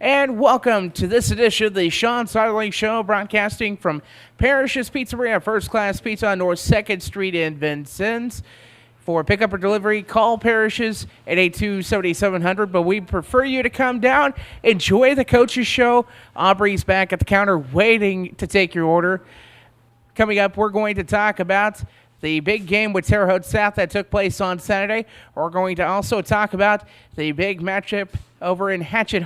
And welcome to this edition of the Shaun Soderling Show, broadcasting from Parrish's Pizzeria, First Class Pizza on North 2nd Street in Vincennes. For pickup or delivery, call Parrish's at 827-7700, but we prefer you to come down, enjoy the coach's show. Aubrey's back at the counter waiting to take your order. Coming up, we're going to talk about the big game with Terre Haute South that took place on Saturday. We're going to also talk about the big matchup over in Hatchet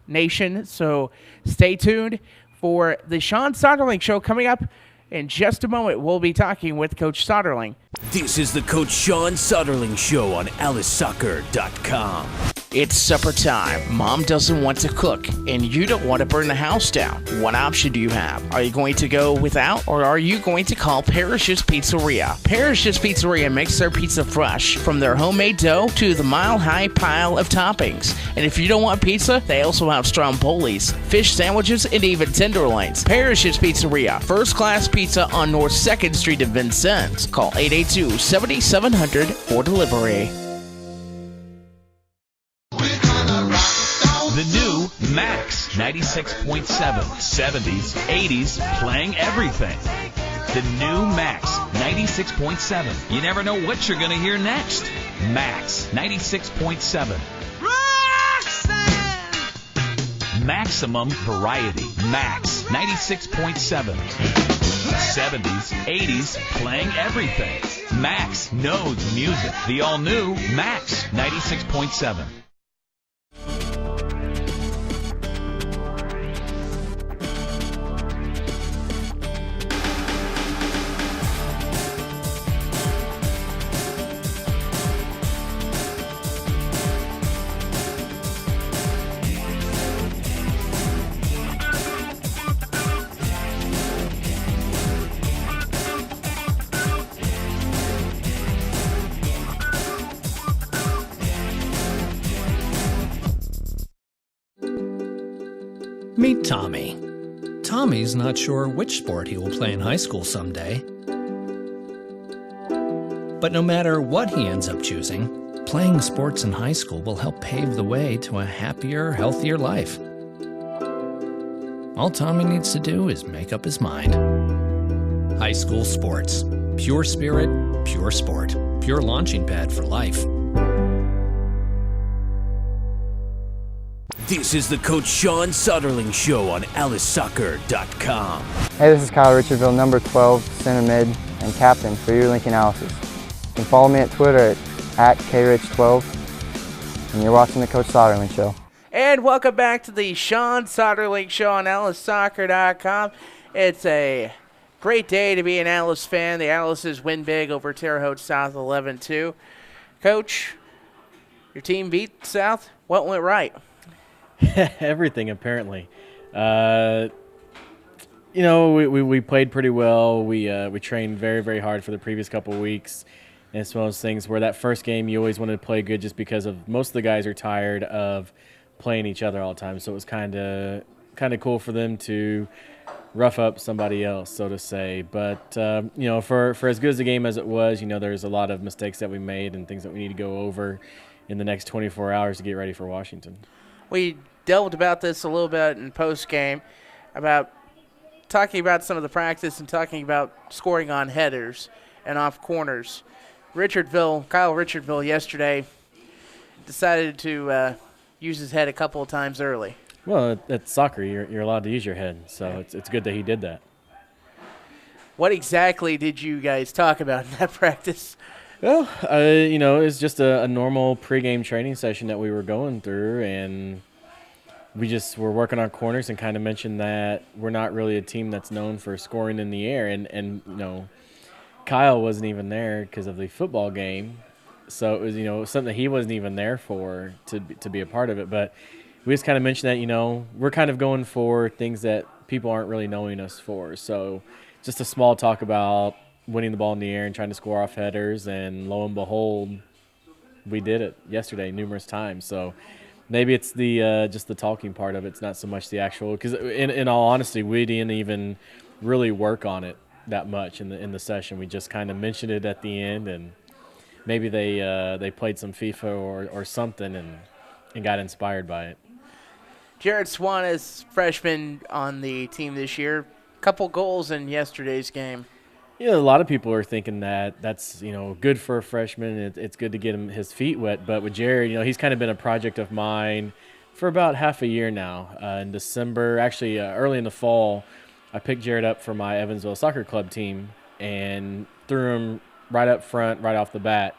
Nation, so stay tuned for the Shaun Soderling Show coming up in just a moment. We'll be talking with Coach Soderling. This is the Coach Shaun Soderling Show on AliceSoccer.com. It's supper time. Mom doesn't want to cook, and you don't want to burn the house down. What option do you have? Are you going to go without, or are you going to call Parrish's Pizzeria? Parrish's Pizzeria makes their pizza fresh, from their homemade dough to the mile-high pile of toppings. And if you don't want pizza, they also have strombolis, fish sandwiches, and even tenderloins. Parrish's Pizzeria, first-class pizza on North 2nd Street in Vincennes. Call 882-7700 for delivery. The new Max 96.7, 70s, 80s, playing everything. The new Max 96.7. You never know what you're going to hear next. Max 96.7. Maximum variety. Max 96.7. 70s, 80s, playing everything. Max knows music. The all-new Max 96.7. Meet Tommy. Tommy's not sure which sport he will play in high school someday. But no matter what he ends up choosing, playing sports in high school will help pave the way to a happier, healthier life. All Tommy needs to do is make up his mind. High school sports. Pure spirit, pure sport. Pure launching pad for life. This is the Coach Shaun Soderling Show on AliceSoccer.com. Hey, this is Kyle Richardville, number 12, center mid, and captain for your Lincoln Alices. You can follow me at Twitter at krich12, and you're watching the Coach Soderling Show. And welcome back to the Shaun Soderling Show on AliceSoccer.com. It's a great day to be an Alice fan. The Alices win big over Terre Haute South 11-2. Coach, your team beat South. What went right? Everything, apparently. We played pretty well. We trained very, very hard for the previous couple of weeks. And it's one of those things where that first game you always wanted to play good just because of most of the guys are tired of playing each other all the time. So it was kind of cool for them to rough up somebody else, so to say. But, for as good as the game as it was, there's a lot of mistakes that we made and things that we need to go over in the next 24 hours to get ready for Washington. We delved about this a little bit in post-game, about talking about some of the practice and talking about scoring on headers and off corners. Kyle Richardville yesterday decided to use his head a couple of times early. Well, it's soccer. You're allowed to use your head, so it's good that he did that. What exactly did you guys talk about in that practice? Well, it's just a normal pregame training session that we were going through, and we just were working on corners and kind of mentioned that we're not really a team that's known for scoring in the air. And Kyle wasn't even there because of the football game, so it was, something that he wasn't even there for to be a part of it. But we just kind of mentioned that, we're kind of going for things that people aren't really knowing us for. So just a small talk about winning the ball in the air and trying to score off headers, and lo and behold, we did it yesterday numerous times. So maybe it's the just the talking part of it. It's not so much the actual, because in all honesty, we didn't even really work on it that much in the session. We just kind of mentioned it at the end, and maybe they played some FIFA or something and got inspired by it. Jared Swan is freshman on the team this year. Couple goals in yesterday's game. Yeah, a lot of people are thinking that that's, good for a freshman. It's good to get his feet wet. But with Jared, he's kind of been a project of mine for about half a year now. In December, actually early in the fall, I picked Jared up for my Evansville Soccer Club team and threw him right up front, right off the bat.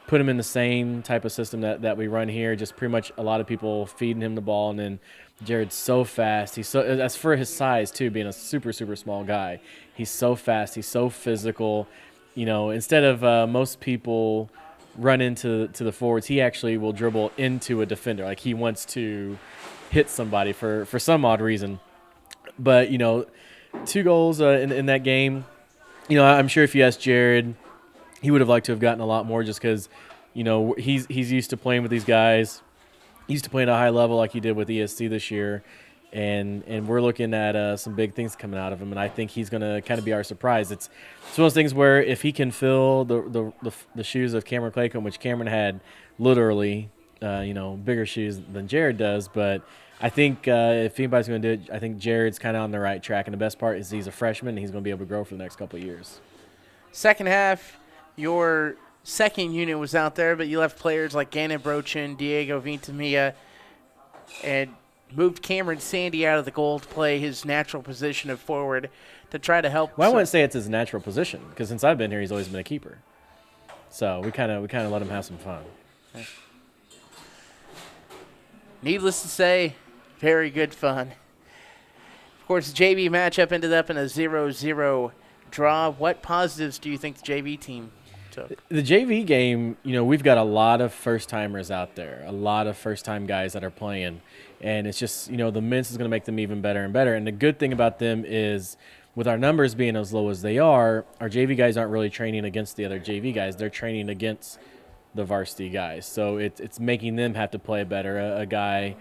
Put him in the same type of system that we run here, just pretty much a lot of people feeding him the ball. And then Jared's so fast. That's for his size, too, being a super, super small guy. He's so fast. He's so physical. Instead of most people run into the forwards, he actually will dribble into a defender. Like he wants to hit somebody for some odd reason. But, 2 goals in that game. I'm sure if you asked Jared, he would have liked to have gotten a lot more just because, he's used to playing with these guys. He used to play at a high level like he did with ESC this year. And we're looking at some big things coming out of him, and I think he's going to kind of be our surprise. It's one of those things where if he can fill the shoes of Cameron Claycomb, which Cameron had literally, bigger shoes than Jared does, but I think if anybody's going to do it, I think Jared's kind of on the right track, and the best part is he's a freshman, and he's going to be able to grow for the next couple of years. Second half, your second unit was out there, but you left players like Gannon Brochin, Diego Vintamilla, and moved Cameron Sandy out of the goal to play his natural position of forward to try to help. Well, I wouldn't say it's his natural position because since I've been here, he's always been a keeper. So we kind of let him have some fun. Needless to say, very good fun. Of course, the JV matchup ended up in a 0-0 draw. What positives do you think the JV team took? The JV game, we've got a lot of first-timers out there, a lot of first-time guys that are playing. And it's just, the mints is going to make them even better and better. And the good thing about them is with our numbers being as low as they are, our JV guys aren't really training against the other JV guys. They're training against the varsity guys. So it's making them have to play better. A guy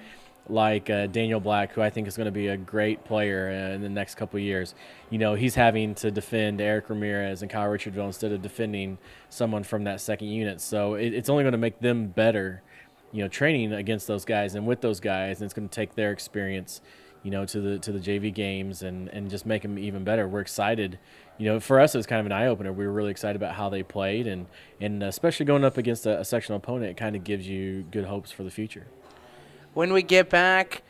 like Daniel Black, who I think is going to be a great player in the next couple of years, he's having to defend Eric Ramirez and Kyle Richardville instead of defending someone from that second unit. So it's only going to make them better, training against those guys and with those guys, and it's going to take their experience, to the JV games and just make them even better. We're excited. For us, it was kind of an eye-opener. We were really excited about how they played, and especially going up against a sectional opponent, it kind of gives you good hopes for the future. When we get back,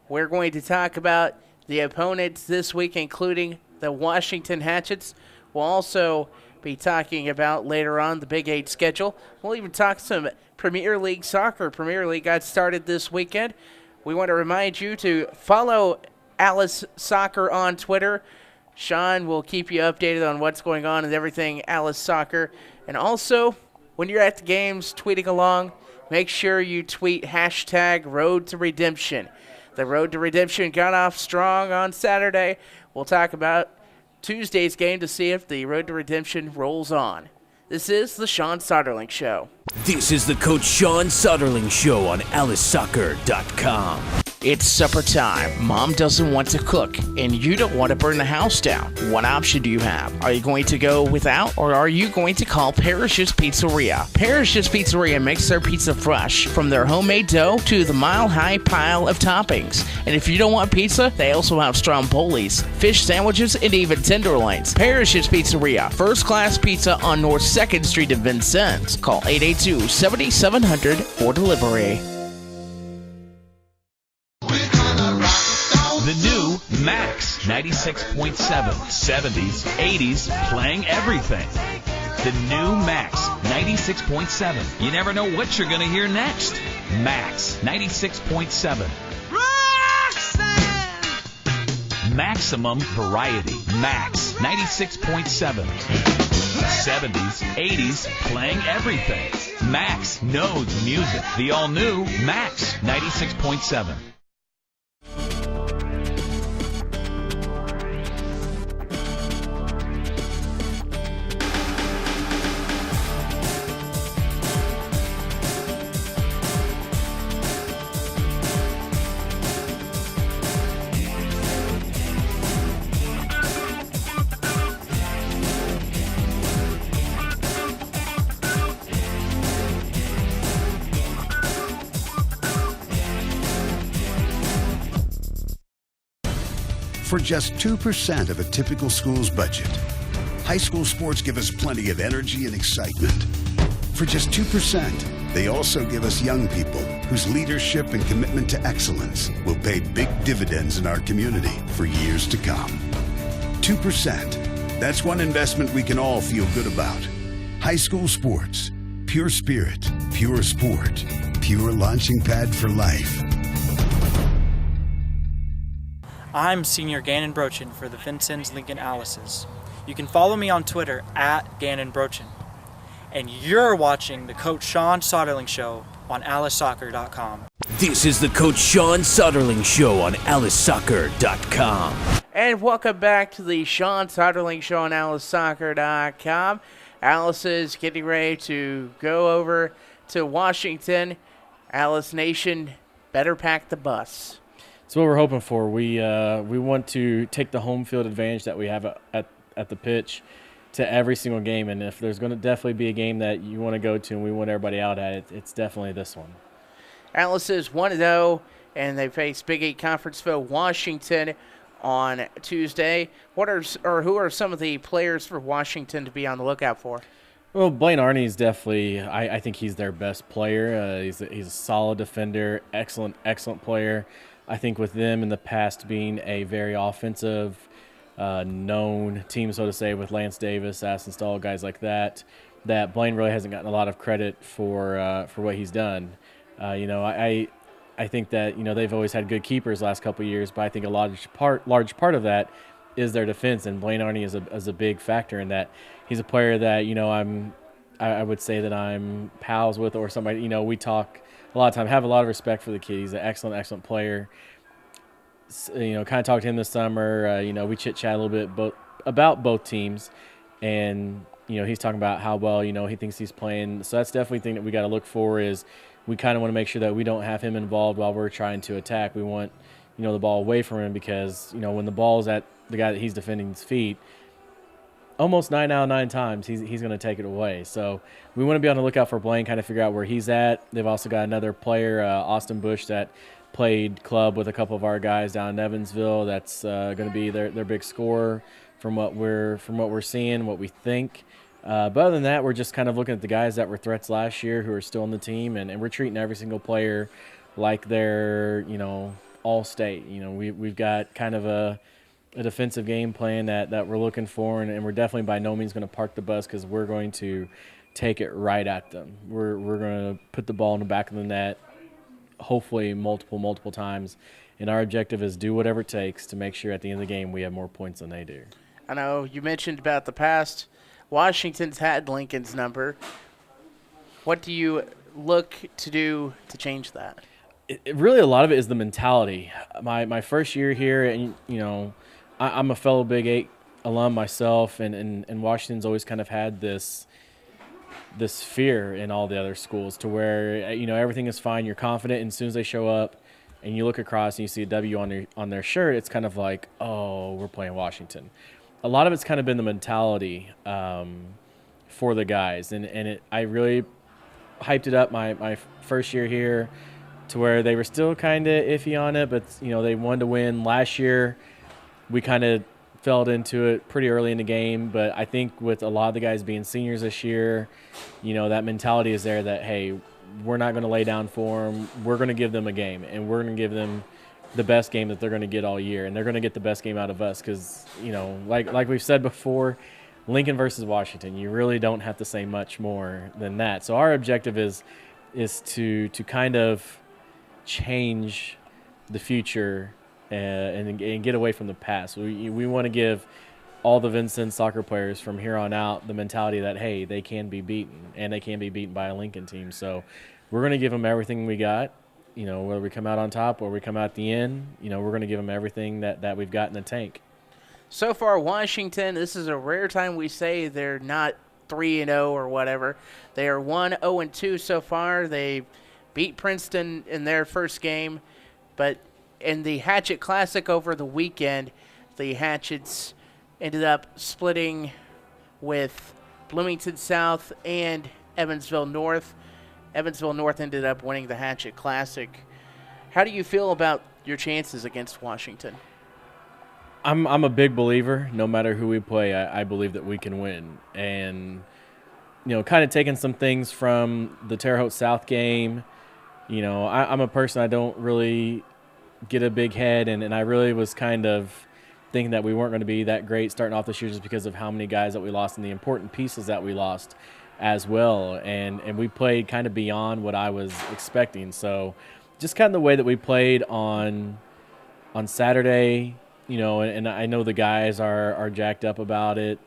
we're going to talk about the opponents this week, including the Washington Hatchets. We'll also be talking about later on the Big 8 schedule. We'll even talk some Premier League soccer. Premier League got started this weekend. We want to remind you to follow Alice Soccer on Twitter. Sean will keep you updated on what's going on and everything Alice Soccer. And also, when you're at the games tweeting along, make sure you tweet #RoadToRedemption. The Road to Redemption got off strong on Saturday. We'll talk about Tuesday's game to see if the Road to Redemption rolls on. This is the Shaun Soderling Show. This is the Coach Shaun Soderling Show on AliceSoccer.com. It's supper time. Mom doesn't want to cook, and you don't want to burn the house down. What option do you have? Are you going to go without, or are you going to call Parrish's Pizzeria? Parrish's Pizzeria makes their pizza fresh, from their homemade dough to the mile-high pile of toppings. And if you don't want pizza, they also have strombolis, fish sandwiches, and even tenderloins. Parrish's Pizzeria, first-class pizza on North 2nd Street in Vincennes. Call 882-7700 for delivery. The new Max 96.7, 70s, 80s, playing everything. The new Max 96.7. You never know what you're going to hear next. Max 96.7. Maximum variety. Max 96.7. 70s, 80s, playing everything. Max knows music. The all-new Max 96.7. for just 2% of a typical school's budget. High school sports give us plenty of energy and excitement. For just 2%, they also give us young people whose leadership and commitment to excellence will pay big dividends in our community for years to come. 2%. That's one investment we can all feel good about. High school sports. Pure spirit, pure sport, pure launching pad for life. I'm Senior Gannon Brochin for the Vincennes Lincoln Alices. You can follow me on Twitter at Gannon Brochin. And you're watching the Coach Shaun Soderling Show on AliceSoccer.com. This is the Coach Shaun Soderling Show on AliceSoccer.com. And welcome back to the Shaun Soderling Show on AliceSoccer.com. Alice is getting ready to go over to Washington. Alice Nation, better pack the bus. That's what we're hoping for. We want to take the home field advantage that we have at the pitch to every single game. And if there's going to definitely be a game that you want to go to and we want everybody out at it, it's definitely this one. Alice is 1-0, and they face Big 8 Conference foe Washington on Tuesday. Who are some of the players for Washington to be on the lookout for? Well, Blaine Arney is definitely, I think he's their best player. He's a solid defender, excellent player. I think with them in the past being a very offensive, known team, so to say, with Lance Davis, Assenstall, guys like that Blaine really hasn't gotten a lot of credit for what he's done. I think that they've always had good keepers last couple of years, but I think a large part of that is their defense, and Blaine Arney is a big factor in that. He's a player that I would say that I'm pals with, or somebody we talk a lot of time. Have a lot of respect for the kid. He's an excellent player. Kind of talked to him this summer. We chit-chat a little bit about both teams, and he's talking about how well he thinks he's playing. So that's definitely a thing that we got to look for. Is we kind of want to make sure that we don't have him involved while we're trying to attack. We want the ball away from him, because when the ball's at the guy that he's defending's feet, almost 9 out of 9 times he's going to take it away. So we want to be on the lookout for Blaine, kind of figure out where he's at. They've also got another player, Austin Bush, that played club with a couple of our guys down in Evansville. That's going to be their big scorer from what we're seeing, what we think. But other than that, we're just kind of looking at the guys that were threats last year who are still on the team, and we're treating every single player like they're all-state. We've got kind of a defensive game plan that we're looking for, and we're definitely by no means going to park the bus, because we're going to take it right at them. We're going to put the ball in the back of the net, hopefully multiple times, and our objective is do whatever it takes to make sure at the end of the game we have more points than they do. I know you mentioned about the past. Washington's had Lincoln's number. What do you look to do to change that? Really, a lot of it is the mentality. My first year here, and I'm a fellow Big 8 alum myself, and Washington's always kind of had this fear in all the other schools, to where everything is fine, you're confident, and as soon as they show up and you look across and you see a W on their shirt, it's kind of like, oh, we're playing Washington. A lot of it's kind of been the mentality for the guys, and I really hyped it up my first year here, to where they were still kind of iffy on it, but they wanted to win. Last year we kind of fell into it pretty early in the game, but I think with a lot of the guys being seniors this year, that mentality is there that, hey, we're not going to lay down for them. We're going to give them a game, and we're going to give them the best game that they're going to get all year, and they're going to get the best game out of us, because like we've said before, Lincoln versus Washington, you really don't have to say much more than that. So our objective is to kind of change the future and get away from the past. We want to give all the Vincennes soccer players from here on out the mentality that, hey, they can be beaten, and they can be beaten by a Lincoln team. So we're going to give them everything we got. Whether we come out on top or we come out at the end, we're going to give them everything that we've got in the tank. So far, Washington, this is a rare time we say they're not 3-0 or whatever. They are 1-0-2 so far. They beat Princeton in their first game, but in the Hatchet Classic over the weekend, the Hatchets ended up splitting with Bloomington South and Evansville North. Evansville North ended up winning the Hatchet Classic. How do you feel about your chances against Washington? I'm a big believer. No matter who we play, I believe that we can win. And, kind of taking some things from the Terre Haute South game, I'm a person, I don't really get a big head, and I really was kind of thinking that we weren't going to be that great starting off this year just because of how many guys that we lost and the important pieces that we lost as well. And we played kind of beyond what I was expecting. So just kind of the way that we played on Saturday, and I know the guys are jacked up about it.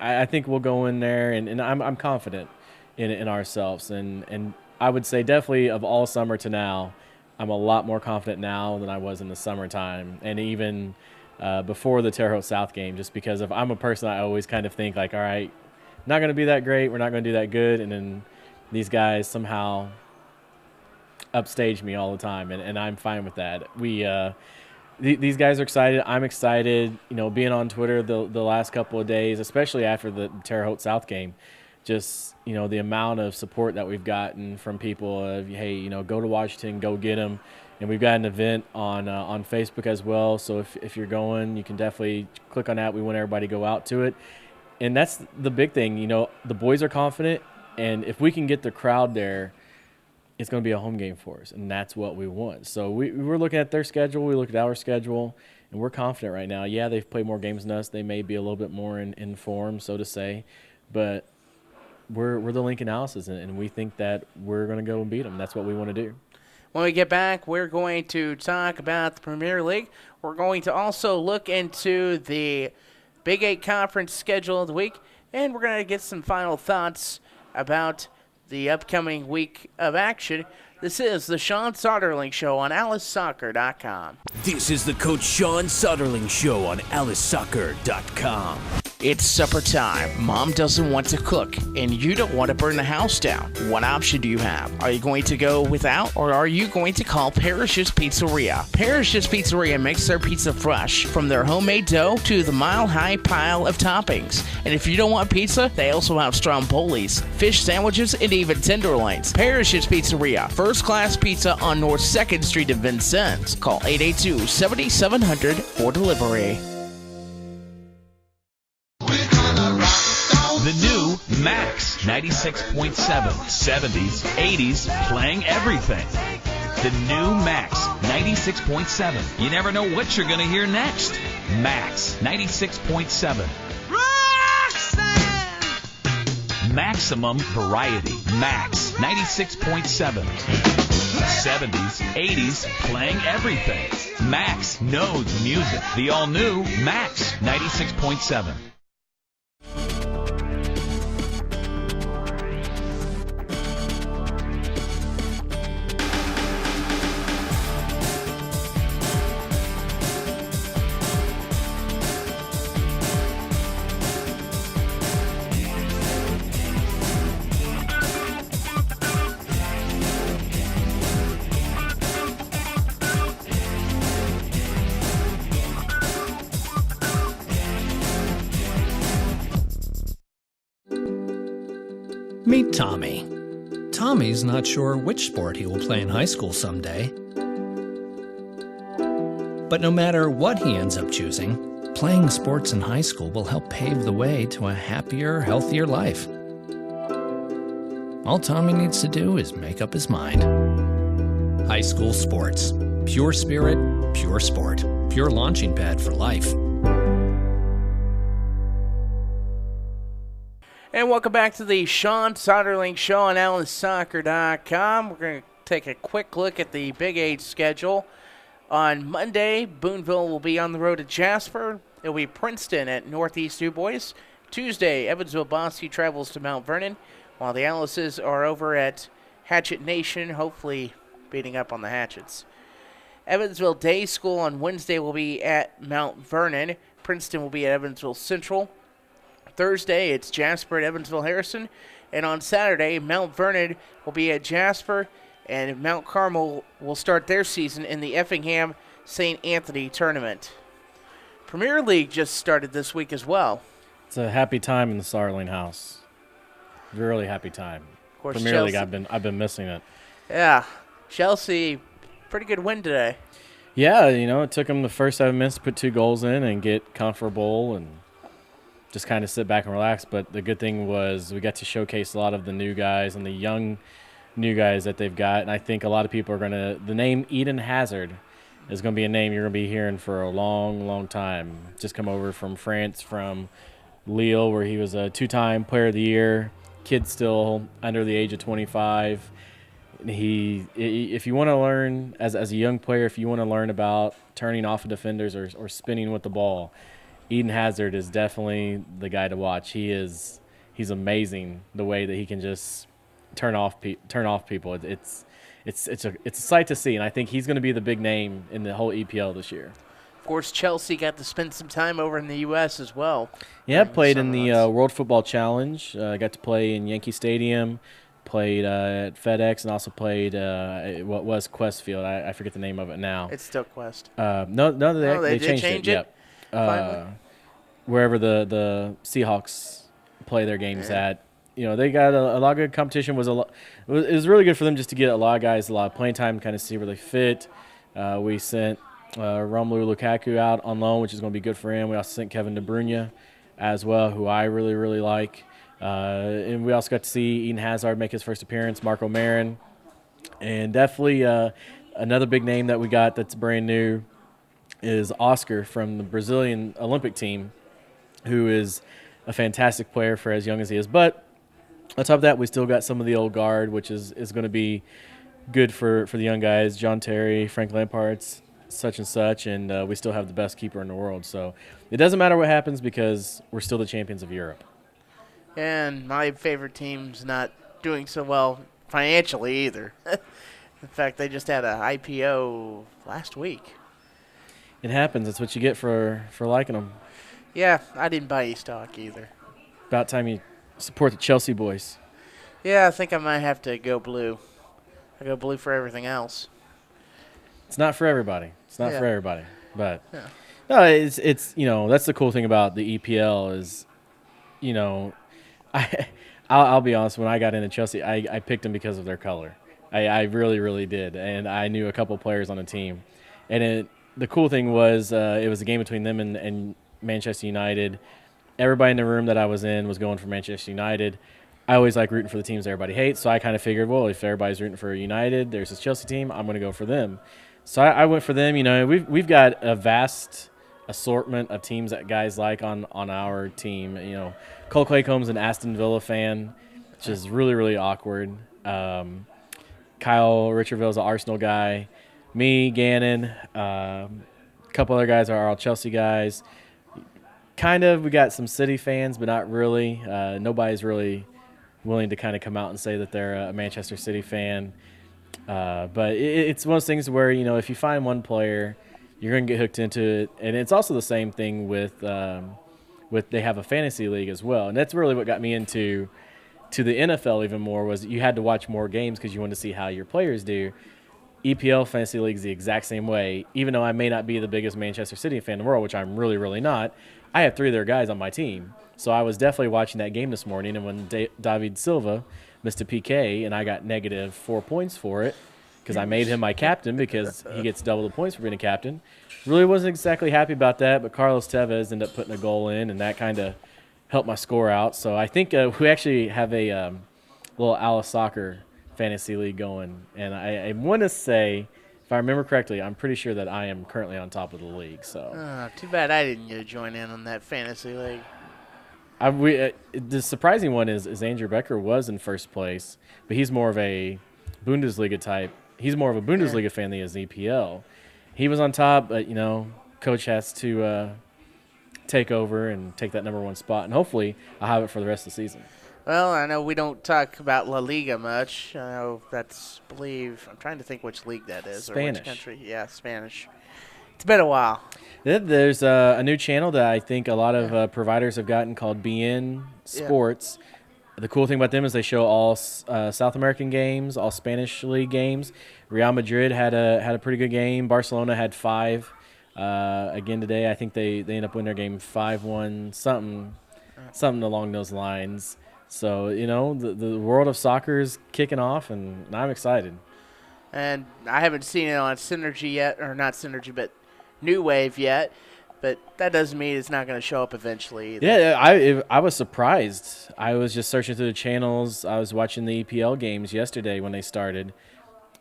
I think we'll go in there, and I'm confident in ourselves. And I would say definitely of all summer to now, I'm a lot more confident now than I was in the summertime, and even before the Terre Haute South game, just because I'm a person, I always kind of think like, all right, not going to be that great, we're not going to do that good, and then these guys somehow upstage me all the time, and I'm fine with that. These guys are excited. I'm excited. Being on Twitter the last couple of days, especially after the Terre Haute South game, just the amount of support that we've gotten from people of, hey, go to Washington, go get them. And we've got an event on Facebook as well. So if you're going, you can definitely click on that. We want everybody to go out to it. And that's the big thing. The boys are confident, and if we can get the crowd there, it's going to be a home game for us, and that's what we want. So we're looking at their schedule, we look at our schedule, and we're confident right now. Yeah, they've played more games than us. They may be a little bit more in form, so to say, but we're the Lincoln Alices, and we think that we're going to go and beat them. That's what we want to do. When we get back, we're going to talk about the Premier League. We're going to also look into the Big 8 Conference schedule of the week, and we're going to get some final thoughts about the upcoming week of action. This is the Shaun Soderling Show on AliceSoccer.com. This is the Coach Shaun Soderling Show on AliceSoccer.com. It's supper time. Mom doesn't want to cook, and you don't want to burn the house down. What option do you have? Are you going to go without, or are you going to call Parrish's Pizzeria? Parrish's Pizzeria makes their pizza fresh, from their homemade dough to the mile-high pile of toppings. And if you don't want pizza, they also have strombolis, fish sandwiches, and even tenderloins. Parrish's Pizzeria, first-class pizza on North 2nd Street in Vincennes. Call 882-7700 for delivery. The new Max 96.7, 70s, 80s, playing everything. The new Max 96.7. You never know what you're going to hear next. Max 96.7. Maximum variety. Max 96.7. 70s, 80s, playing everything. Max knows music. The all-new Max 96.7. Meet Tommy. Tommy's not sure which sport he will play in high school someday. But no matter what he ends up choosing, playing sports in high school will help pave the way to a happier, healthier life. All Tommy needs to do is make up his mind. High school sports. Pure spirit, pure sport. Pure launching pad for life. And welcome back to the Shaun Soderling Show on AliceSoccer.com. We're going to take a quick look at the Big 8 schedule. On Monday, Boonville will be on the road to Jasper. It'll be Princeton at Northeast Du Bois. Tuesday, Evansville-Bosque travels to Mount Vernon, while the Alices are over at Hatchet Nation, hopefully beating up on the Hatchets. Evansville Day School on Wednesday will be at Mount Vernon. Princeton will be at Evansville Central. Thursday, it's Jasper at Evansville-Harrison. And on Saturday, Mount Vernon will be at Jasper, and Mount Carmel will start their season in the Effingham St. Anthony tournament. Premier League just started this week as well. It's a happy time in the Soderling house. Really happy time. Of course, Premier Chelsea. League, I've been missing it. Yeah, Chelsea, pretty good win today. Yeah, it took them the first 7 minutes to put 2 goals in and get comfortable and just kind of sit back and relax. But the good thing was we got to showcase a lot of the new guys and the young new guys that they've got. And I think a lot of people are going to – the name Eden Hazard is going to be a name you're going to be hearing for a long, long time. Just come over from France, from Lille, where he was a 2-time Player of the Year. Kid still under the age of 25. If you want to learn as a young player, if you want to learn about turning off of defenders or spinning with the ball, Eden Hazard is definitely the guy to watch. He's amazing the way that he can just turn off people. It's a sight to see, and I think he's going to be the big name in the whole EPL this year. Of course, Chelsea got to spend some time over in the U.S. as well. Yeah, played in the World Football Challenge. Got to play in Yankee Stadium. Played at FedEx and also played what was Quest Field. I forget the name of it now. It's still Quest. No, they changed it. Yep. Wherever the Seahawks play their games at, they got a lot of good competition. It was really good for them just to get a lot of guys a lot of playing time, kind of see where they fit. We sent Romelu Lukaku out on loan, which is going to be good for him. We also sent Kevin De Bruyne as well, who I really, really like. And we also got to see Eden Hazard make his first appearance, Marco Marin. And definitely another big name that we got that's brand new is Oscar from the Brazilian Olympic team, who is a fantastic player for as young as he is. But on top of that, we still got some of the old guard, which is going to be good for the young guys, John Terry, Frank Lampard's, such and such, and we still have the best keeper in the world. So it doesn't matter what happens because we're still the champions of Europe. And my favorite team's not doing so well financially either. In fact, they just had an IPO last week. It happens. That's what you get for liking them. Yeah, I didn't buy any stock either. About time you support the Chelsea boys. Yeah, I think I might have to go blue. I go blue for everything else. It's not for everybody. For everybody. But no, it's that's the cool thing about the EPL is, I'll be honest. When I got into Chelsea, I picked them because of their color. I really, really did, and I knew a couple players on the team. And the cool thing was it was a game between them and Manchester United. Everybody in the room that I was in was going for Manchester United. I always like rooting for the teams everybody hates, so I kind of figured, well, if everybody's rooting for United, there's this Chelsea team, I'm going to go for them. So I went for them. We've got a vast assortment of teams that guys like on our team. Cole Claycomb's an Aston Villa fan, which is really, really awkward. Kyle Richardville's an Arsenal guy. Me, Gannon, a couple other guys are all Chelsea guys. Kind of, we got some City fans, but not really. Nobody's really willing to kind of come out and say that they're a Manchester City fan. But it's one of those things where, if you find one player, you're going to get hooked into it. And it's also the same thing with they have a fantasy league as well. And that's really what got me into the NFL even more, was you had to watch more games because you wanted to see how your players do. EPL Fantasy League is the exact same way. Even though I may not be the biggest Manchester City fan in the world, which I'm really, really not, I have 3 of their guys on my team. So I was definitely watching that game this morning, and when David Silva missed a PK and I got negative 4 points for it because I made him my captain because he gets double the points for being a captain, really wasn't exactly happy about that, but Carlos Tevez ended up putting a goal in, and that kind of helped my score out. So I think we actually have a little Alice Soccer fantasy league going, and I want to say, if I remember correctly, I'm pretty sure that I am currently on top of the league. So too bad I didn't get to join in on that fantasy league. The surprising one is Andrew Becker was in first place, but he's more of a Bundesliga type. He's more of a Bundesliga fan than he is EPL. He was on top, but coach has to take over and take that number 1 spot, and hopefully I'll have it for the rest of the season. Well, I know we don't talk about La Liga much. I know I'm trying to think which league that is. Spanish. Or which country. Yeah, Spanish. It's been a while. There's a new channel that I think a lot of providers have gotten called BN Sports. Yeah. The cool thing about them is they show all South American games, all Spanish league games. Real Madrid had a pretty good game. Barcelona had 5 again today. I think they ended up winning their game 5-1, something along those lines. So, the world of soccer is kicking off, and I'm excited. And I haven't seen it on Synergy yet, or not Synergy, but New Wave yet. But that doesn't mean it's not going to show up eventually either. Yeah, I was surprised. I was just searching through the channels. I was watching the EPL games yesterday when they started,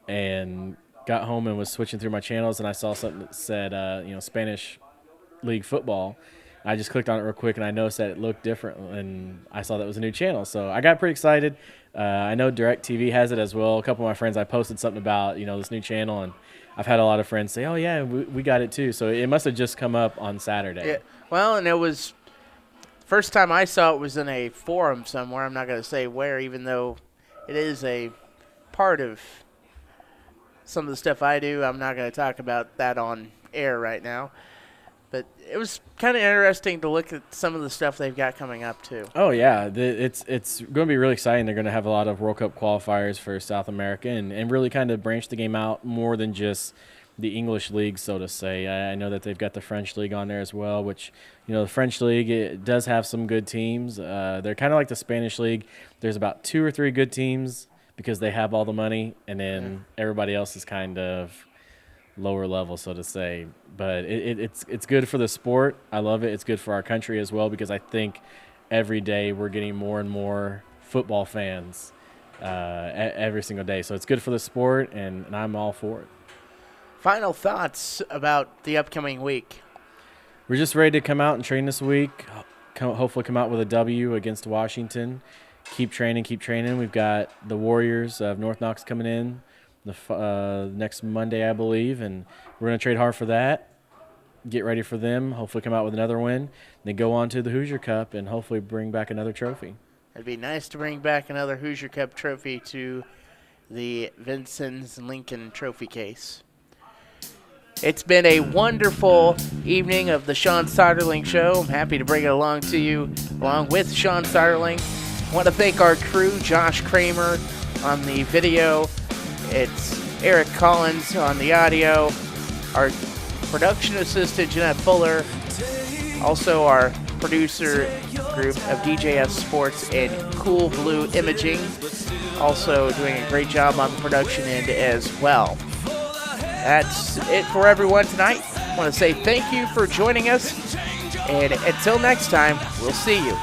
and got home and was switching through my channels, and I saw something that said, Spanish League football. I just clicked on it real quick, and I noticed that it looked different, and I saw that was a new channel. So I got pretty excited. I know DirecTV has it as well. A couple of my friends, I posted something about, this new channel, and I've had a lot of friends say, oh, yeah, we got it too. So it must have just come up on Saturday. Yeah. Well, and it was first time I saw it was in a forum somewhere. I'm not going to say where, even though it is a part of some of the stuff I do. I'm not going to talk about that on air right now. But it was kind of interesting to look at some of the stuff they've got coming up, too. Oh, yeah. It's going to be really exciting. They're going to have a lot of World Cup qualifiers for South America and really kind of branch the game out more than just the English league, so to say. I know that they've got the French league on there as well, which, the French league, it does have some good teams. They're kind of like the Spanish league. There's about 2 or 3 good teams because they have all the money, and then everybody else is kind of lower level, so to say. But it's good for the sport. I love it. It's good for our country as well, because I think every day we're getting more and more football fans every single day. So it's good for the sport, and I'm all for it. Final thoughts about the upcoming week. We're just ready to come out and train this week. Hopefully come out with a W against Washington. Keep training. We've got the Warriors of North Knox coming in the next Monday, I believe, and we're going to trade hard for that, get ready for them, hopefully come out with another win, then go on to the Hoosier Cup and hopefully bring back another trophy. It'd be nice to bring back another Hoosier Cup trophy to the Vincennes Lincoln trophy case. It's been a wonderful evening of the Shaun Soderling Show. I'm happy to bring it along to you along with Shaun Soderling. I want to thank our crew, Josh Kramer on the video. It's Eric Collins on the audio, our production assistant, Jeanette Fuller, also our producer group of DJS Sports and Cool Blue Imaging, also doing a great job on the production end as well. That's it for everyone tonight. I want to say thank you for joining us, and until next time, we'll see you.